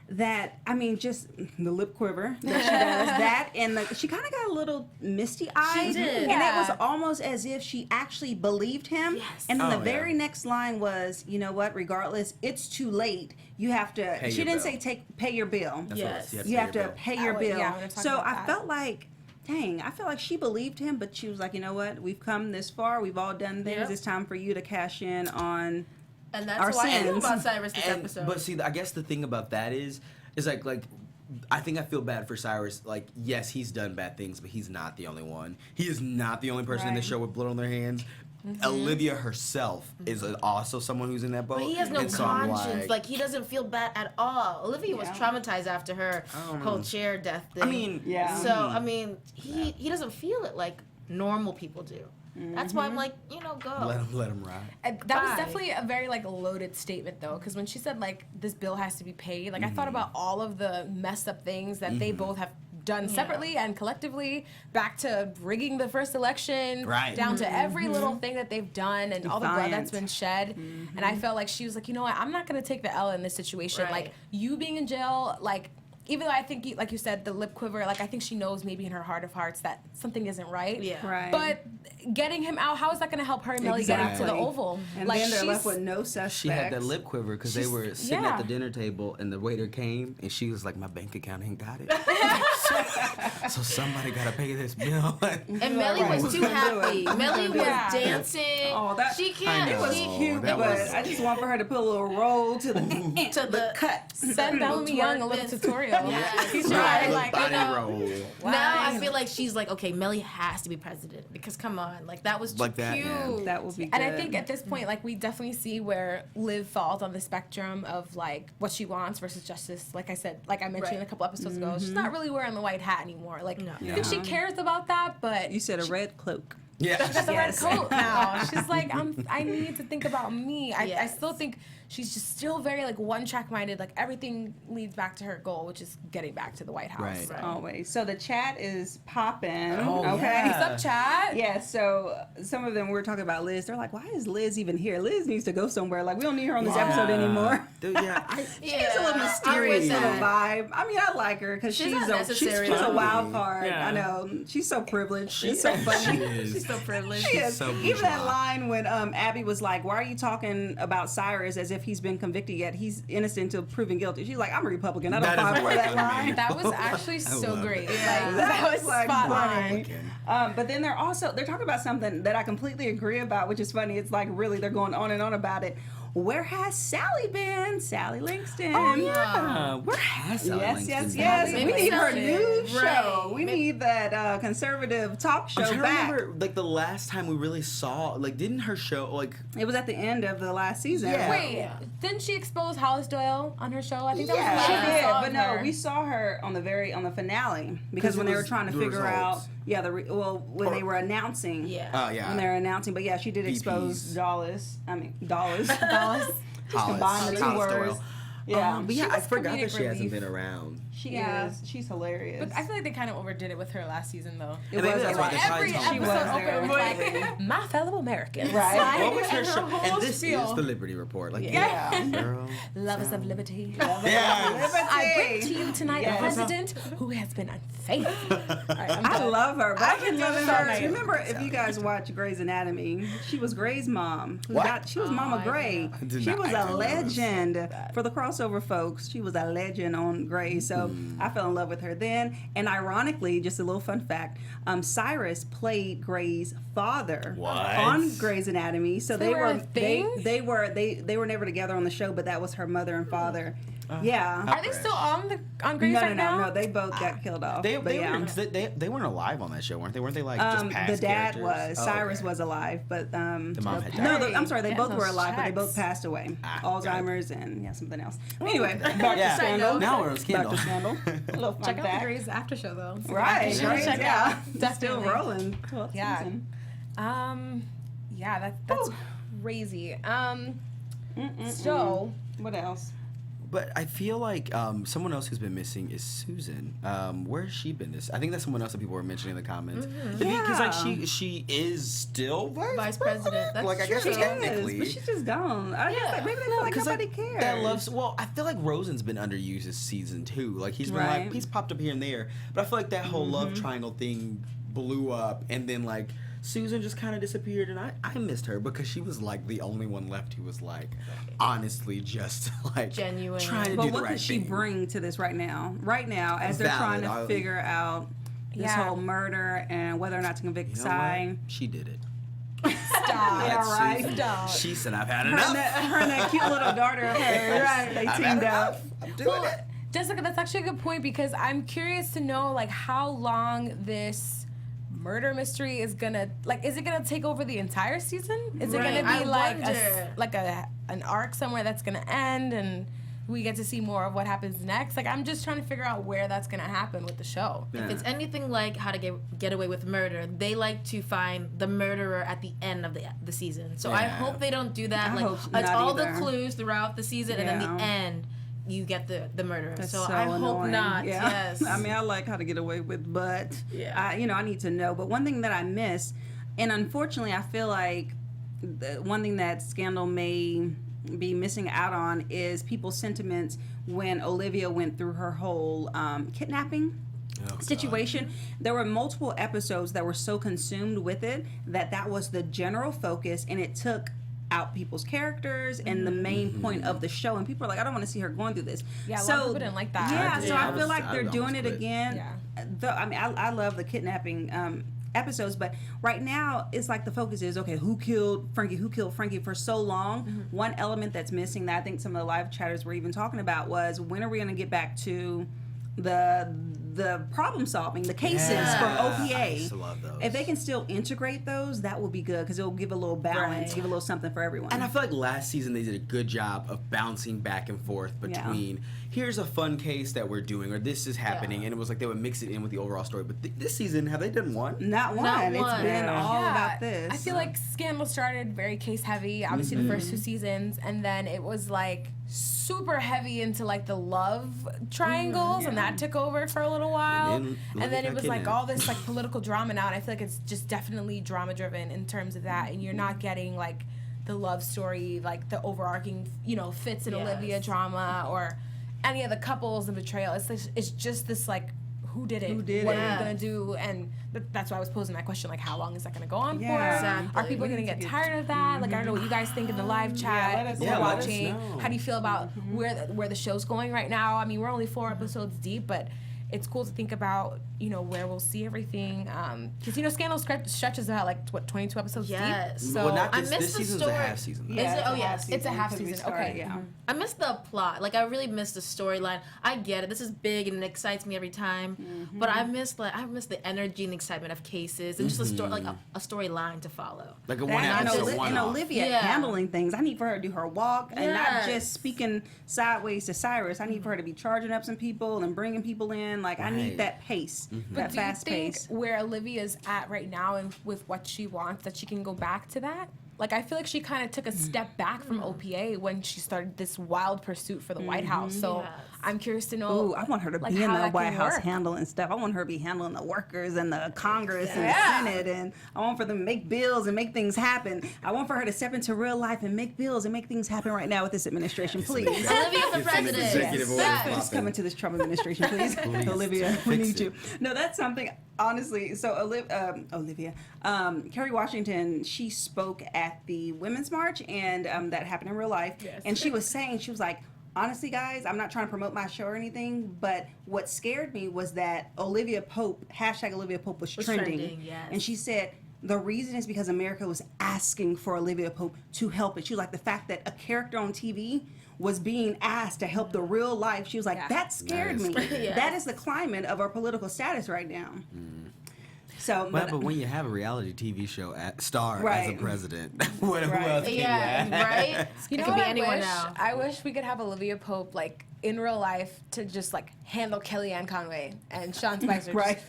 that, I mean, just the lip quiver that she does, that, and she kind of got a little misty-eyed. She did. And it was almost as if she actually believed him. Yes. And then the very next line was, you know what, regardless, it's too late. You have to, she didn't say pay your bill. Yes. You have to pay your bill. Yeah, we're talking so about I that. felt like, dang, I felt like she believed him, but she was like, you know what, we've come this far, we've all done things, Yep. it's time for you to cash in on And that's our why I feel sins. about Cyrus this episode. But see, I guess the thing about that is like I think I feel bad for Cyrus. Like, yes, he's done bad things, but he's not the only one. He is not the only person in the show with blood on their hands. Olivia herself is also someone who's in that boat. But he has no And so I'm conscience. Like, he doesn't feel bad at all. Olivia was traumatized after her whole chair death thing. I mean, So, I mean, he doesn't feel it like normal people do. That's why I'm like, go. let him ride. That was definitely a very like loaded statement though, because when she said like this bill has to be paid, like I thought about all of the messed up things that they both have done separately and collectively, back to rigging the first election, down to every little thing that they've done and all the blood that's been shed. And I felt like she was like, you know what, I'm not gonna take the L in this situation. Right. Like, you being in jail, like, even though I think, like you said, the lip quiver, like, I think she knows maybe in her heart of hearts that something isn't right. Yeah. Right. But getting him out, how is that going to help her and Melly get out to the Oval? And like, then they're she's left with no suspects. She had that lip quiver because they were sitting yeah. at the dinner table and the waiter came and she was like, my bank account ain't got it. So somebody got to pay this bill. And Melly was too happy. Melly was dancing. Oh, she can't. It was cute, that but was- I just want for her to put a little roll to the cut. Send Bellamy Young a little tutorial. Yes. She's Right, like, body you know, roll. Now I feel like she's like, okay, Melly has to be president because come on, like that was too Like that, cute. yeah. That would be good. and I think at this point, like, we definitely see where Liv falls on the spectrum of like what she wants versus justice. Like I said, like I mentioned a couple episodes ago, she's not really wearing the white hat anymore. Like, I think she cares about that, but You said a red cloak. Yeah. got the Yes. red coat now. She's like, I need to think about me. I Yes. still think she's just still very like one track minded. Like, everything leads back to her goal, which is getting back to the White House. Right. Always. So the chat is popping. Oh, okay. What's up, chat? Yeah, so some of them were talking about Liz. They're like, why is Liz even here? Liz needs to go somewhere. Like, we don't need her on this episode anymore. Dude, yeah. She's a little mysterious little vibe. I mean, I like her because she's not necessary. a wild card. Yeah. I know. She's so privileged. It's so funny. She is. She's so privileged. She is. so Even that bourgeois. line when Abby was like, why are you talking about Cyrus as if he's been convicted yet? He's innocent until proven guilty. She's like, I'm a Republican. I don't That is fight for right that on me. line. That was actually so love great. it. Like, that was like spot funny. on. But then they're talking about something that I completely agree about, which is funny. It's like, really, they're going on and on about it. Where has Sally been? Sally Langston. Oh, yeah. Where has Sally Yes, Langston yes, been? yes. We need her Sally. news Right. show. We need that conservative talk show I'm trying back. to remember, like, the last time we really saw, like, didn't her show, like... It was at the end of the last season. Yeah. Wait, didn't she expose Hollis Doyle on her show? I think that Yeah, was she the last we did, saw but of no, her. we saw her on the finale because 'Cause when it they were was trying to the figure out, results. when they were announcing, Yeah. Oh, yeah. when they were announcing, but yeah, she did expose VPs. Dallas. Dallas. Combine the two Hollis words. Doyle. Yeah, But yeah, I was forgot that comedic she hasn't relief. been around. she Yeah. is. She's hilarious. But I feel like they kind of overdid it with her last season, though. it And was that's a why lot. they tried Every to- episode She was there. opened with like, my fellow Americans. Right. Like, What was her and show? whole And this spiel. is the Liberty Report. Like, Yeah. girl. Lovers of liberty. Yes. I bring to you tonight Yes. a president who has been unfaithful. All right, I'm I done. love her, but I can do love this her. all night. Remember, if you guys watch Grey's Anatomy, she was Grey's mom. She was Mama Grey. I did She not- was I a didn't notice. legend for the crossover folks. She was a legend on Grey, so I fell in love with her then. And ironically, just a little fun fact: Cyrus played Grey's father What? on Grey's Anatomy. So They were a thing? they were never together on the show, but that was her mother and father. Yeah. Are they still on Grace right now? No, they both got killed off. They weren't alive on that show, weren't they? Weren't they like just past the dad characters? was. Cyrus was alive, but the mom had died. no, I'm sorry, they both were those alive, but they checks. both passed away. Alzheimer's and something else. Anyway, back to Yeah. Scandal. Now we're on Scandal. Back to Scandal. A little fun Check out the fact. Grey's after show though. Right, Check out. Definitely. Still rolling. 12th Yeah. season. Yeah, that's crazy. So What else? But I feel like someone else who's been missing is Susan. Where has she been? I think that's someone else that people were mentioning in the comments. Because like she is still vice president. That's like I guess true. technically, But she's just gone. I guess like, maybe they feel like nobody cares. That loves. Well, I feel like Rosen's been underused this season too. Like he's been like he's popped up here and there, but I feel like that whole love triangle thing blew up, and then like Susan just kind of disappeared, and I missed her because she was like the only one left who was like honestly just like genuine, trying to But do the what right does she thing. bring to this right now? Right now, as they're trying to figure out this whole murder and whether or not to convict Cy. She did it. stop. Yeah, right. Susan. Stop. She said, "I've had Her enough." and that cute little daughter of hers. Right. They I've had teamed up. enough. I'm doing it. Jessica, that's actually a good point because I'm curious to know like how long this murder mystery is gonna is it gonna take over the entire season? Is it gonna be an arc somewhere that's gonna end and we get to see more of what happens next? Like I'm just trying to figure out where that's gonna happen with the show. Yeah. If it's anything like How to Get Away with Murder, they like to find the murderer at the end of the season. So I hope they don't do that. I hope It's not all either. the clues throughout the season, and then the end you get the murderer. That's so I annoying. hope not. Yeah. Yes. I mean, I like How to Get Away with, but Yeah. I need to know. But one thing that I miss, and unfortunately, I feel like one thing that Scandal may be missing out on is people's sentiments when Olivia went through her whole kidnapping situation. There were multiple episodes that were so consumed with it that was the general focus, and it took out people's characters and the main point of the show, and people are like, I don't want to see her going through this. Yeah, a lot of people didn't like that. Yeah, so I feel like I they're almost doing it quit. again. Yeah. I mean, I love the kidnapping episodes, but right now it's like the focus is okay, who killed Frankie for so long. One element that's missing that I think some of the live chatters were even talking about was when are we going to get back to the problem solving, the cases from OPA. I used to love those. If they can still integrate those, that will be good because it'll give a little balance, give a little something for everyone. And I feel like last season they did a good job of bouncing back and forth between here's a fun case that we're doing or this is happening, and it was like they would mix it in with the overall story. But this season, have they done one? Not one. It's been all about this. I feel like Scandal started very case heavy, obviously the first 2 seasons, and then it was like super heavy into like the love triangles, and that took over for a little while. And then it was like all this like political drama now, and I feel like it's just definitely drama driven in terms of that, and you're not getting like the love story, like the overarching, Fitz and Olivia drama or any of the couples and betrayal. It's just this like, who did it? What are we gonna do? And that's why I was posing that question, like, how long is that gonna go on for? Exactly. Are people gonna get tired of that? Like, I don't know what you guys think in the live chat. let us We're know. watching. How do you feel about where the show's going right now? I mean, we're only 4 episodes deep, but it's cool to think about, where we'll see everything. Because, Scandal stretches out, 22 episodes deep? So Well, not I this missed the season's story. a half season. Is it? Oh, yes. It's a half season. Okay. Yeah. I missed the plot. Like, I really missed the storyline. I get it. This is big and it excites me every time. But I missed the energy and excitement of cases and just a story, like a storyline to follow. Like a one episode, one and off. Olivia handling things. I need for her to do her walk and not just speaking sideways to Cyrus. I need for her to be charging up some people and bringing people in. Like, I need that pace, that fast Do you think pace. where Olivia's at right now and with what she wants, that she can go back to that? Like, I feel like she kind of took a step back from OPA when she started this wild pursuit for the White House. So I'm curious to know. Ooh, I want her to like, be in how the that White can House work. handling stuff. I want her to be handling the workers and the Congress and the Senate, and I want for them to make bills and make things happen. I want for her to step into real life and make bills and make things happen right now with this administration, please. Olivia the president. Executive order Yes. Just come into this Trump administration, please. Olivia, we need you. No, that's something, honestly. So, Olivia, Kerry Washington, she spoke at the Women's March, and that happened in real life. Yes. And she was like, honestly, guys, I'm not trying to promote my show or anything, but what scared me was that Olivia Pope, #Olivia Pope was trending. Yes. And she said, the reason is because America was asking for Olivia Pope to help it. She was like, the fact that a character on TV was being asked to help the real life. She was like, that scared me. Yeah. That is the climate of our political status right now. So, but when you have a reality TV show star as a Right. president, what who else can you add? right. You know it could what be I anyone wish? now. I wish we could have Olivia Pope like in real life to just like handle Kellyanne Conway and Sean Spicer. Right.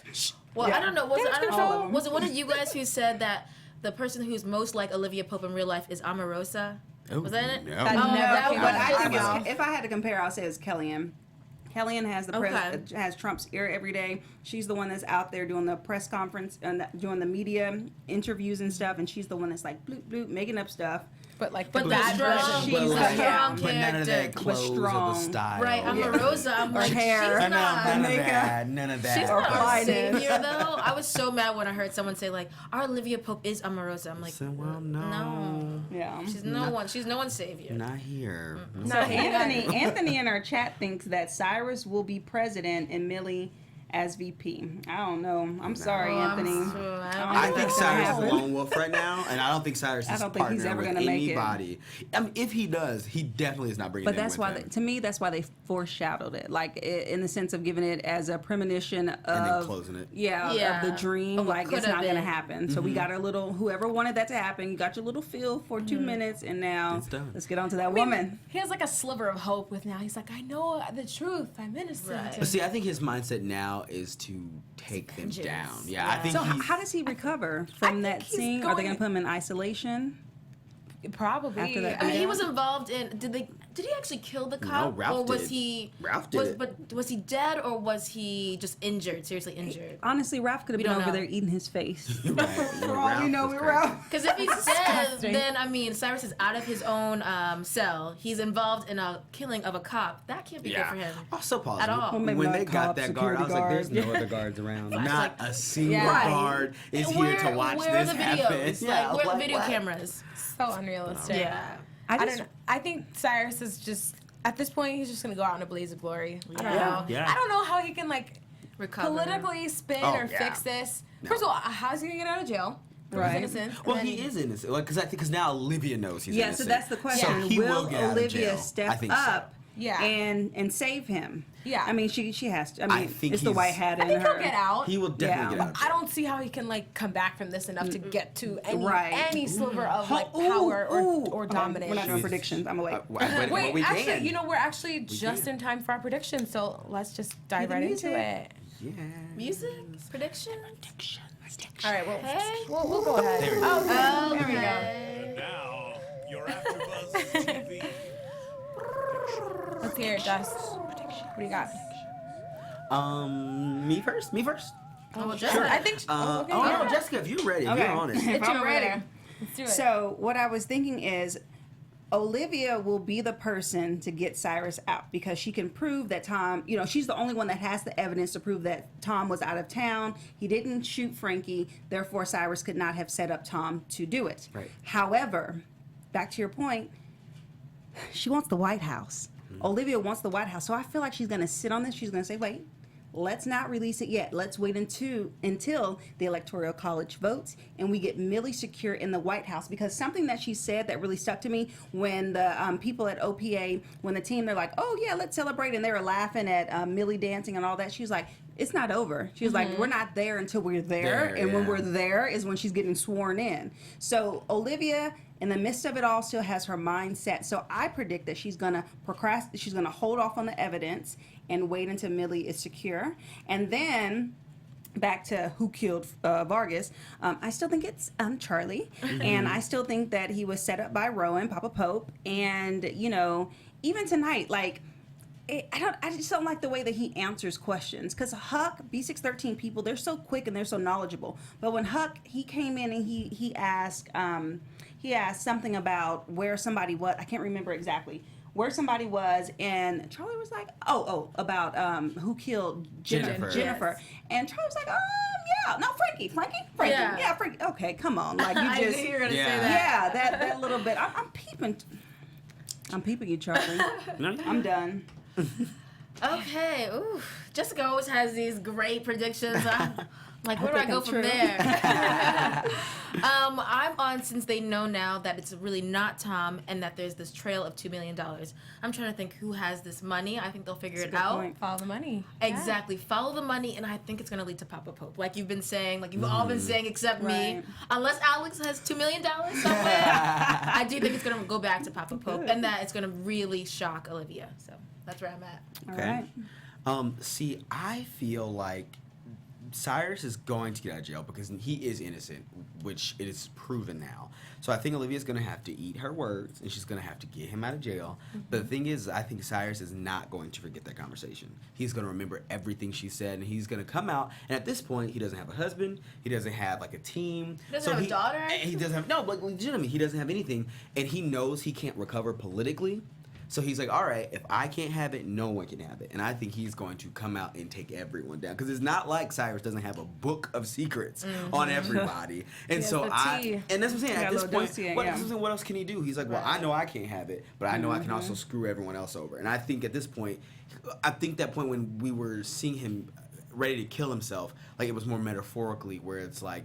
Well, I don't know. Was it, I don't All of know. them. Was it one of you guys who said that the person who's most like Olivia Pope in real life is Omarosa? Was that it? No. That Oh, never that came was- out of I his think mouth. if I had to compare, I'll say it's Kellyanne. Kellyanne has the Okay. has Trump's ear every day. She's the one that's out there doing the press conference and doing the media interviews and stuff, and she's the one that's like bloop bloop making up stuff. But like But the the bad strong, version. She's but like, strong But none of that character. clothes or the strong. style. Right, Omarosa. I'm like, hair. she's I know, not. none of makeup. that. None of that. She's Or not our finest. savior, though. I was so mad when I heard someone say like, "Our Olivia Pope is Omarosa." I'm like, So, well, no. no, Yeah. she's no one. She's no one's savior. Not here. So Anthony in our chat thinks that Cyrus will be president and Millie as VP. I don't know. I'm sorry, Anthony. I think Cyrus is a lone wolf right now, and I don't think Cyrus is I don't think he's partnering ever with gonna make it. anybody. I mean, if he does, he definitely is not bringing But them that's with why, him. to me, that's why they foreshadowed it, like in the sense of giving it as a premonition of, And then closing it. of the dream, Of what like it's coulda not going to been. happen. So we got our little, whoever wanted that to happen, you got your little feel for 2 minutes, and now It's done. let's get on to that I mean, woman. He has like a sliver of hope with now. He's like, I know the truth. I'm innocent. Right. But see, I think his mindset now is to take them Vengeance. down. Yeah, I think So he's. how does he recover from that he's scene? Are they going- going to put him in isolation? Probably. After that I mean, he Yeah. was involved in. Did he actually kill the No, cop, Ralph or was did. he? Ralph did it. But was he dead, or was he just injured? Seriously injured? Honestly, Ralph could have We been don't over know. there eating his face. Right. For all we know, was we crazy. Ralph. Because if he's dead, Disgusting. then I mean, Cyrus is out of his own cell. He's involved in a killing of a cop. That can't be good for him. Also pause. At all. Well, maybe when not they got cop, that guard, I was like, there's security no other guards around. Like- Not a single Yeah. guard is here to watch where this are the happen. videos? Yeah, Like, where are the video what? cameras? So unrealistic. Yeah. I don't know. I think Cyrus is just at this point he's just gonna go out in a blaze of glory. I don't Yeah. know. Yeah. I don't know how he can like Recover. politically spin Oh, or yeah. fix this. No. First of all, how's he gonna get out of jail? For his Right. innocence. Well, And he then- is innocent. Like, because now Olivia knows he's Yeah, innocent. so that's the question. So he will get out of Olivia jail. I step think so. up Yeah. and save him? Yeah. I mean, she has to. I I mean, think it's the he's- white hat I in think her. he'll get out. He will definitely Yeah. get out of I jail. don't see how he can like come back from this enough to get to any Right. any sliver of like Ooh, power ooh. or Okay, dominance. We're not doing predictions. I'm away. But Wait, we actually, can. you know, we're actually just can. in time for our predictions, so let's just dive the right music. into it. Yeah. Music prediction. All right, well, Hey. we'll go ahead. There we go. Oh, Okay. there we go. Now, your AfterBuzz TV. Let's hear it, Dust. What do you got? Me first. Oh, well, Sure. Jessica. I think. Okay, Oh yeah. no, Jessica, if you're ready, if Okay. you're on it. If I'm over ready. there. Let's do it. So what I was thinking is, Olivia will be the person to get Cyrus out because she can prove that Tom, you know, she's the only one that has the evidence to prove that Tom was out of town. He didn't shoot Frankie. Therefore, Cyrus could not have set up Tom to do it. Right. However, back to your point, she wants the White House. Olivia wants the White House. So I feel like she's going to sit on this. She's going to say, wait, let's not release it yet. Let's wait until the Electoral College votes and we get Millie secure in the White House. Because something that she said that really stuck to me when the people at OPA, when the team, they're like, oh, yeah, let's celebrate. And they were laughing at Millie dancing and all that. She was like, it's not over. She was like, we're not there until we're there. And when yeah. we're there is when she's getting sworn in. So Olivia, in the midst of it all, still has her mind set. So I predict that she's gonna procrastinate. She's gonna hold off on the evidence and wait until Millie is secure. And then back to who killed Vargas. I still think it's Charlie, and I still think that he was set up by Rowan, Papa Pope, and you know, even tonight, like. I just don't like the way that he answers questions because Huck, B613 people, they're so quick and they're so knowledgeable. But when Huck, he came in and he asked something about where somebody was. I can't remember exactly where somebody was, and Charlie was like, about who killed Jennifer. Yes. And Charlie was like, yeah, no, Frankie, Yeah. Frankie. Okay, come on, like you I just, knew you were gonna Yeah. say that. yeah, that little bit. I'm peeping you, Charlie. I'm done. Okay. Ooh. Jessica always has these great predictions. Like, where do I go from there? I'm on, since they know now that it's really not Tom and that there's this trail of $2 million. I'm trying to think who has this money. I think they'll figure it out. Point. Follow the money. Exactly. Yeah. Follow the money, and I think it's going to lead to Papa Pope. Like you've been saying, like you've all been saying except me. Unless Alex has $2 million somewhere, I do think it's going to go back to Papa Pope and that it's going to really shock Olivia. So that's where I'm at. Okay. All right. See, I feel like Cyrus is going to get out of jail because he is innocent, which it is proven now. So I think Olivia's going to have to eat her words, and she's going to have to get him out of jail. But the thing is, I think Cyrus is not going to forget that conversation. He's going to remember everything she said, and he's going to come out. And at this point, he doesn't have a husband. He doesn't have, like, a team. He doesn't have a daughter? He doesn't have, no, but legitimately, he doesn't have anything. And he knows he can't recover politically. So he's like, all right, if I can't have it, no one can have it. And I think he's going to come out and take everyone down. Because it's not like Cyrus doesn't have a book of secrets on everybody. And so and that's what I'm saying. At this point, what else can he do? He's like, well, I know I can't have it, but I know I can also screw everyone else over. And I think at this point, that point when we were seeing him ready to kill himself, like it was more metaphorically where it's like,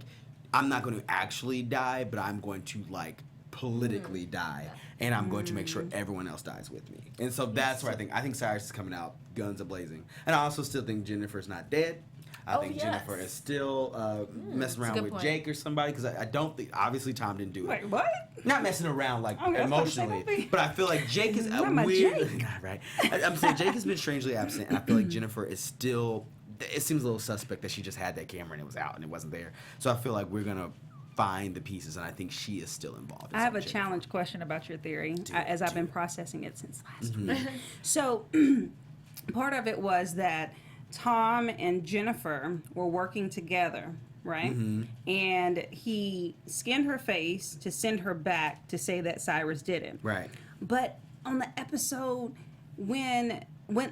I'm not going to actually die, but I'm going to like politically die, and I'm going to make sure everyone else dies with me. And so that's where I think Cyrus is coming out guns a-blazing. And I also still think Jennifer's not dead. I think Jennifer is still messing around with Jake or somebody, because I don't think, obviously Tom didn't do it. Wait, what? Not messing around like emotionally, but I feel like Jake is weird. Right. I'm saying Jake has been strangely absent, and I feel like Jennifer is still, it seems a little suspect that she just had that camera and it was out and it wasn't there. So I feel like we're going to find the pieces, and I think she is still involved. I have a challenge question about your theory, as I've been processing it since last week. So part of it was that Tom and Jennifer were working together, right? And he skinned her face to send her back to say that Cyrus did it. Right. But on the episode when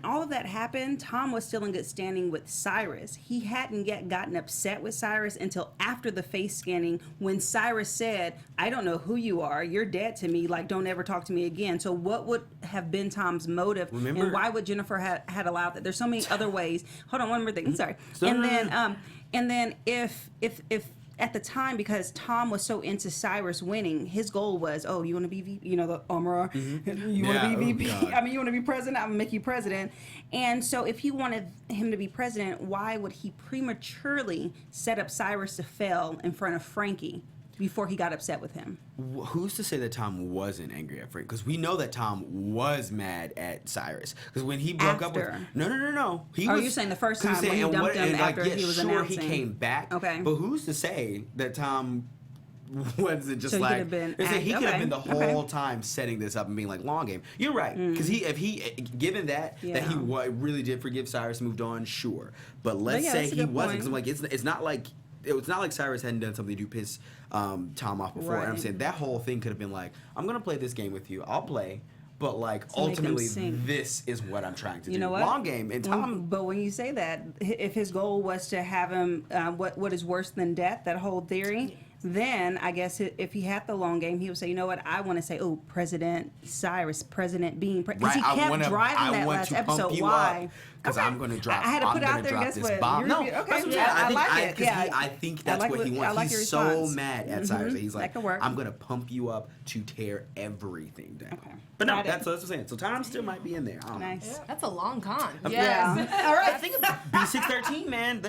all of that happened, Tom was still in good standing with Cyrus. He hadn't yet gotten upset with Cyrus until after the face scanning, when Cyrus said, I don't know who you are. You're dead to me. Like, don't ever talk to me again. So what would have been Tom's motive? And why would Jennifer had allowed that? There's so many other ways. Hold on, one more thing. I'm sorry. And then if at the time, because Tom was so into Cyrus winning, his goal was, oh, you want to be VP, you know, the armorer, you want to be VP, you want to be president, I'm going to make you president. And so if he wanted him to be president, why would he prematurely set up Cyrus to fail in front of Frankie before he got upset with him? Who's to say that Tom wasn't angry at Frank? Because we know that Tom was mad at Cyrus. Because when he broke up with... No. You're saying the first time when he dumped him after he was announcing. He came back. Okay. But who's to say that Tom wasn't just so like... He could have been the whole time setting this up and being like, long game. You're right. Because given that he really did forgive Cyrus, moved on, sure. But let's say he wasn't. Because I'm like, it's not like... It's not like Cyrus hadn't done something to piss Tom off before. Right. And I'm saying that whole thing could have been like, I'm going to play this game with you. I'll play. But, like, ultimately, this is what I'm trying to do. You know what? Long game. And Tom... But when you say that, if his goal was to have him, what is worse than death, that whole theory, then I guess if he had the long game, he would say, you know what, I want to say, oh, President Cyrus, President being... Because he kept driving that last episode. Why? Because I'm going to drop. I had to put out there. Guess what? Bomb. No, okay. I like it. I think that's what he wants. He's so mad at Cyrus. He's like, I'm going to pump you up to tear everything down. Okay. But no, that's what I'm saying. So Tom still might be in there. Nice. Yeah. That's a long con. Yeah. All right. I think B613, man.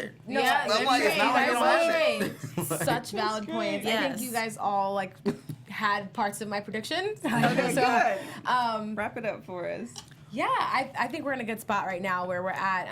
Such valid points. Yes. I think you guys all like had parts of my predictions. Okay, good. Wrap it up for us. Yeah, I think we're in a good spot right now where we're at.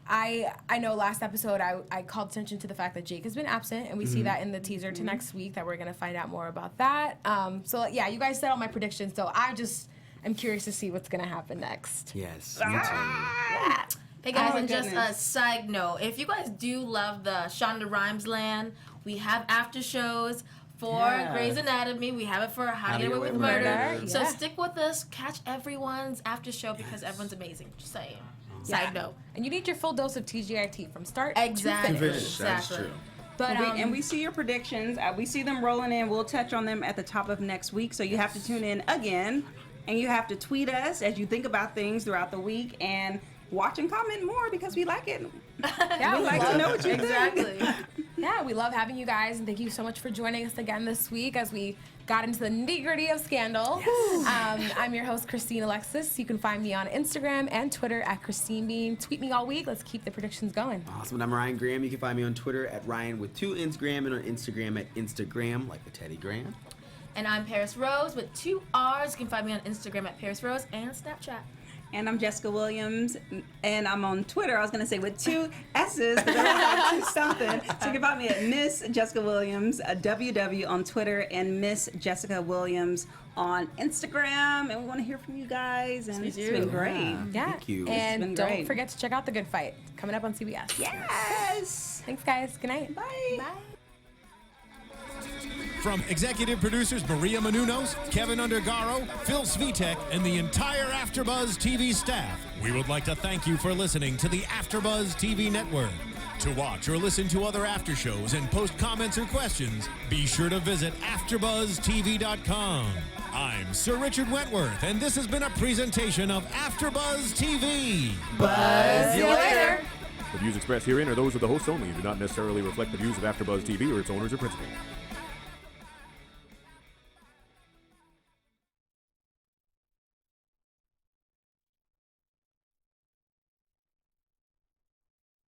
I know last episode I called attention to the fact that Jake has been absent, and we see that in the teaser to next week that we're going to find out more about that. So, yeah, you guys said all my predictions, so I'm curious to see what's going to happen next. Yes, me too. Hey, guys, and just a side note, if you guys do love the Shonda Rhimes land, we have after shows for Grey's Anatomy. We have it for How to Get Away with Murder. Yeah. So stick with us. Catch everyone's after show because everyone's amazing. Just saying. Side note. And you need your full dose of TGIT from start to finish. That's Exactly. true. But we see your predictions. We see them rolling in. We'll touch on them at the top of next week. So you have to tune in again. And you have to tweet us as you think about things throughout the week. And watch and comment more because we like it. Yeah, We'd like to know what you think. Exactly. Yeah, we love having you guys, and thank you so much for joining us again this week as we got into the nitty-gritty of Scandal. Yes. I'm your host, Christine Alexis. You can find me on Instagram and Twitter at Christine Bean. Tweet me all week. Let's keep the predictions going. Awesome. And I'm Ryann Graham. You can find me on Twitter at Ryan with 2 N's Graham, and on Instagram at Instagram, like the Teddy Graham. And I'm Parris Rose with 2 R's. You can find me on Instagram at Parris Rose and Snapchat. And I'm Jessica Williams, and I'm on Twitter. I was going to say with 2 S's, because I don't have 2 something. So you can find me at Miss Jessica Williams, WW on Twitter, and Miss Jessica Williams on Instagram. And we want to hear from you guys, and it's been great. Yeah. Thank you. And don't forget to check out The Good Fight, coming up on CBS. Yes. Thanks, guys. Good night. Bye. Bye. From executive producers Maria Menounos, Kevin Undergaro, Phil Svitek, and the entire AfterBuzz TV staff, we would like to thank you for listening to the AfterBuzz TV network. To watch or listen to other after shows and post comments or questions, be sure to visit AfterBuzzTV.com. I'm Sir Richard Wentworth, and this has been a presentation of AfterBuzz TV. Buzz you later. The views expressed herein are those of the hosts only and do not necessarily reflect the views of AfterBuzz TV or its owners or principals.